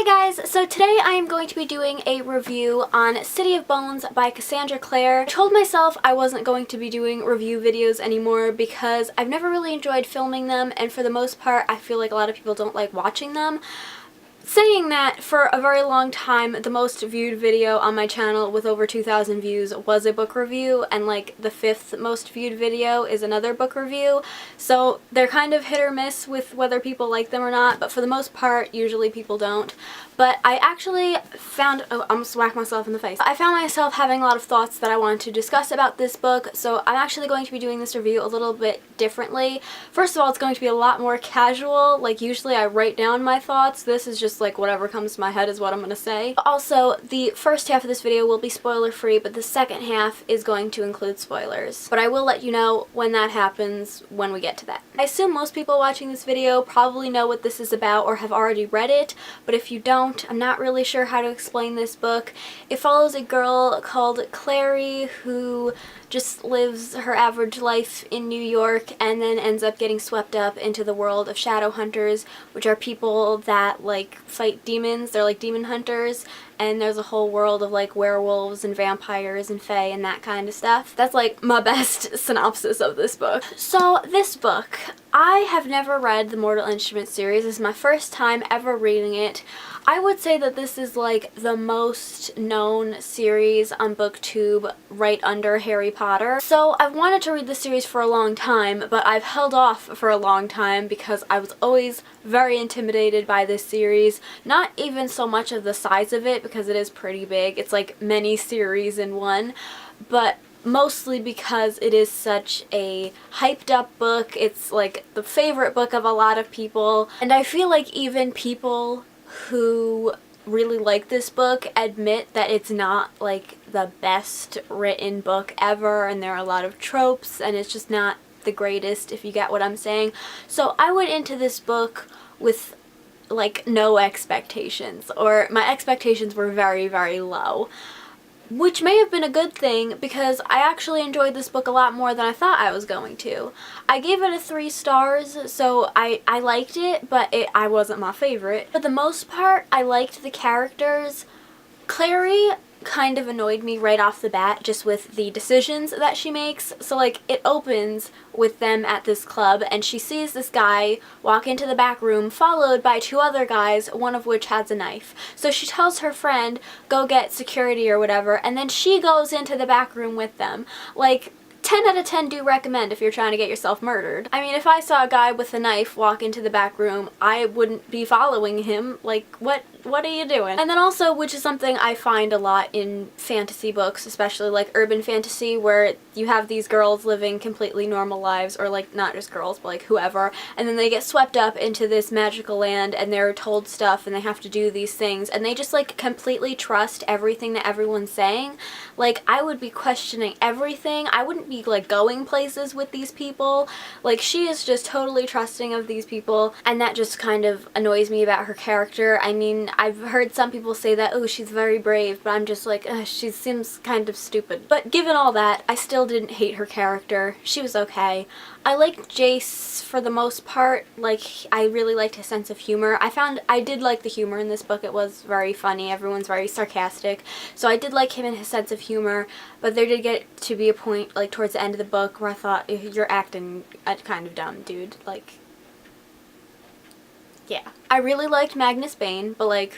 Hi guys, so today I am going to be doing a review on City of Bones by Cassandra Clare. I told myself I wasn't going to be doing review videos anymore because I've never really enjoyed filming them, and for the most part I feel like a lot of people don't like watching them. Saying that, for a very long time, the most viewed video on my channel with over 2,000 views was a book review, and like the 5th most viewed video is another book review. So they're kind of hit or miss with whether people like them or not, but for the most part, usually people don't. But I actually found, oh, I almost whacked myself in the face. I found myself having a lot of thoughts that I wanted to discuss about this book, so I'm actually going to be doing this review a little bit differently. First of all, it's going to be a lot more casual. Like, usually I write down my thoughts. This is just like whatever comes to my head is what I'm going to say. Also, the first half of this video will be spoiler free, but the second half is going to include spoilers. But I will let you know when that happens when we get to that. I assume most people watching this video probably know what this is about or have already read it, but if you don't, I'm not really sure how to explain this book. It follows a girl called Clary who just lives her average life in New York and then ends up getting swept up into the world of shadow hunters, which are people that like fight demons. They're like demon hunters, and there's a whole world of like werewolves and vampires and fae and that kind of stuff. That's like my best synopsis of this book. So this book, I have never read the Mortal Instruments series. This is my first time ever reading it. I would say that this is like the most known series on BookTube, right under Harry Potter. So I've wanted to read this series for a long time, but I've held off for a long time because I was always very intimidated by this series. Not even so much of the size of it, because it is pretty big. It's like many series in one, but mostly because it is such a hyped up book. It's like the favorite book of a lot of people, and I feel like even people who really like this book admit that it's not like the best written book ever, and there are a lot of tropes and it's just not the greatest, if you get what I'm saying. So I went into this book with like no expectations, or my expectations were very, very low. Which may have been a good thing, because I actually enjoyed this book a lot more than I thought I was going to. I gave it a 3 stars, so I liked it, but I wasn't my favorite. For the most part, I liked the characters. Clary kind of annoyed me right off the bat, just with the decisions that she makes. So like, it opens with them at this club and she sees this guy walk into the back room followed by 2 other guys, one of which has a knife. So she tells her friend, go get security or whatever, and then she goes into the back room with them. Like, 10 out of 10 do recommend if you're trying to get yourself murdered. I mean, if I saw a guy with a knife walk into the back room, I wouldn't be following him. Like, what are you doing? And then also, which is something I find a lot in fantasy books, especially like urban fantasy, where you have these girls living completely normal lives, or like not just girls, but like whoever, and then they get swept up into this magical land and they're told stuff and they have to do these things, and they just like completely trust everything that everyone's saying. Like, I would be questioning everything. I wouldn't be like going places with these people. Like, she is just totally trusting of these people, and that just kind of annoys me about her character. I mean, I've heard some people say that, oh, she's very brave, but I'm just like, she seems kind of stupid. But given all that, I still didn't hate her character. She was okay. I liked Jace for the most part. Like, I really liked his sense of humor. I did like the humor in this book. It was very funny. Everyone's very sarcastic. So I did like him and his sense of humor, but there did get to be a point, like, towards the end of the book where I thought, you're acting kind of dumb, dude. Like, yeah. I really liked Magnus Bane, but like,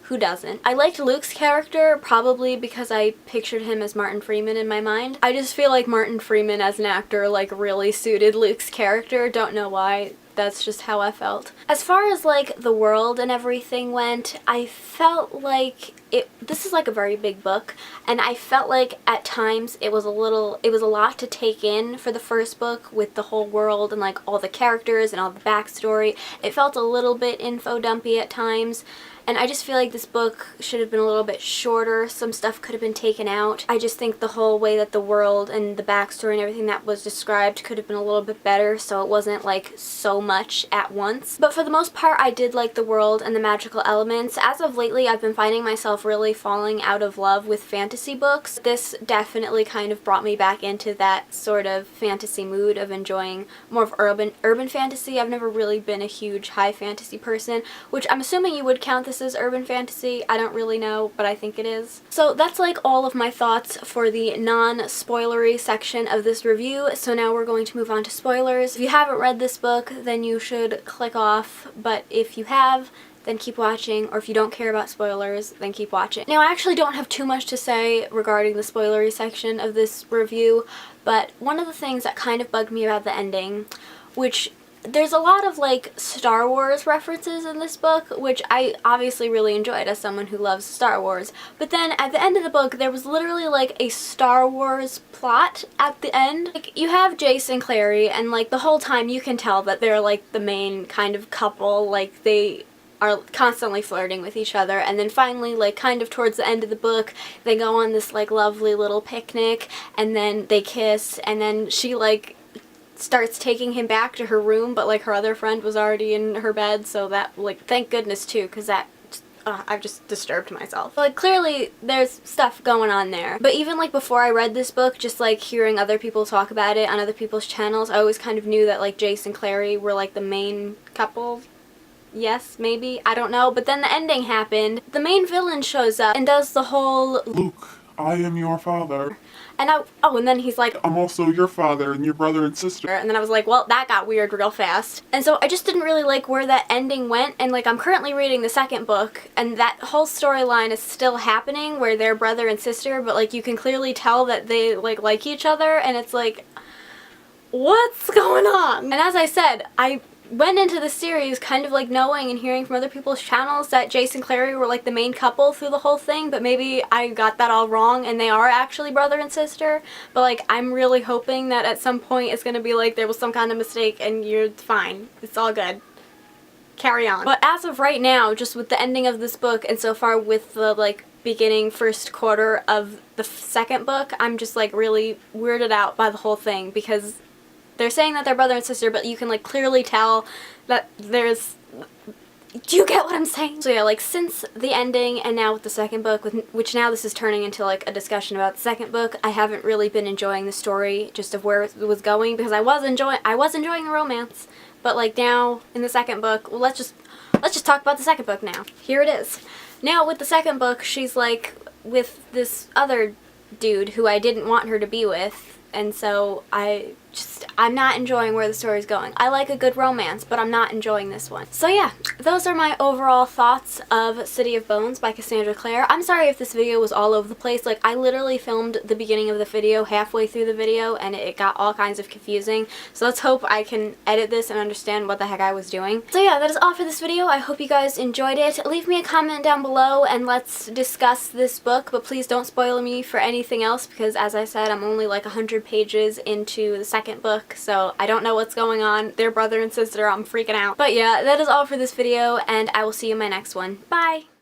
who doesn't? I liked Luke's character, probably because I pictured him as Martin Freeman in my mind. I just feel like Martin Freeman as an actor like really suited Luke's character. Don't know why. That's just how I felt. As far as like the world and everything went, I felt like this is like a very big book, and I felt like at times it was a lot to take in for the first book, with the whole world and like all the characters and all the backstory. It felt a little bit info dumpy at times. And I just feel like this book should have been a little bit shorter. Some stuff could have been taken out. I just think the whole way that the world and the backstory and everything that was described could have been a little bit better, so it wasn't like so much at once. But for the most part, I did like the world and the magical elements. As of lately, I've been finding myself really falling out of love with fantasy books. This definitely kind of brought me back into that sort of fantasy mood of enjoying more of urban fantasy. I've never really been a huge high fantasy person, which I'm assuming you would count this as urban fantasy. I don't really know, but I think it is. So that's like all of my thoughts for the non-spoilery section of this review. So now we're going to move on to spoilers. If you haven't read this book, then you should click off, but if you have, then keep watching, or if you don't care about spoilers, then keep watching. Now, I actually don't have too much to say regarding the spoilery section of this review, but one of the things that kind of bugged me about the ending, which there's a lot of like Star Wars references in this book, which I obviously really enjoyed as someone who loves Star Wars, but then at the end of the book there was literally like a Star Wars plot at the end. Like, you have Jace and Clary, and like the whole time you can tell that they're like the main kind of couple, like they are constantly flirting with each other, and then finally, like kind of towards the end of the book, they go on this like lovely little picnic, and then they kiss, and then she like starts taking him back to her room, but like her other friend was already in her bed, so that, like, thank goodness too, because that I've just disturbed myself. Like, clearly there's stuff going on there. But even like before I read this book, just like hearing other people talk about it on other people's channels, I always kind of knew that like Jace and Clary were like the main couple. Yes, maybe, I don't know. But then the ending happened. The main villain shows up and does the whole Luke, I am your father. And and then he's like, I'm also your father and your brother and sister. And then I was like, well, that got weird real fast. And so I just didn't really like where that ending went, and like I'm currently reading the second book, and that whole storyline is still happening where they're brother and sister, but like you can clearly tell that they like each other, and it's like, what's going on? And as I said, I went into the series kind of like knowing and hearing from other people's channels that Jace and Clary were like the main couple through the whole thing, but maybe I got that all wrong and they are actually brother and sister. But like I'm really hoping that at some point it's gonna be like there was some kind of mistake and you're fine. It's all good. Carry on. But as of right now, just with the ending of this book and so far with the like beginning first quarter of the second book, I'm just like really weirded out by the whole thing, because they're saying that they're brother and sister, but you can like clearly tell that there's... Do you get what I'm saying? So yeah, like since the ending and now with the second book, which now this is turning into like a discussion about the second book, I haven't really been enjoying the story just of where it was going, because I was enjoying the romance, but like now in the second book, well, let's just talk about the second book now. Here it is. Now with the second book, she's like with this other dude who I didn't want her to be with, and so I'm not enjoying where the story's going. I like a good romance, but I'm not enjoying this one. So yeah, those are my overall thoughts of City of Bones by Cassandra Clare. I'm sorry if this video was all over the place. Like, I literally filmed the beginning of the video halfway through the video, and it got all kinds of confusing. So let's hope I can edit this and understand what the heck I was doing. So yeah, that is all for this video. I hope you guys enjoyed it. Leave me a comment down below and let's discuss this book, but please don't spoil me for anything else, because as I said, I'm only like 100 pages into the second book, so I don't know what's going on. They're brother and sister. I'm freaking out. But yeah, that is all for this video, and I will see you in my next one. Bye!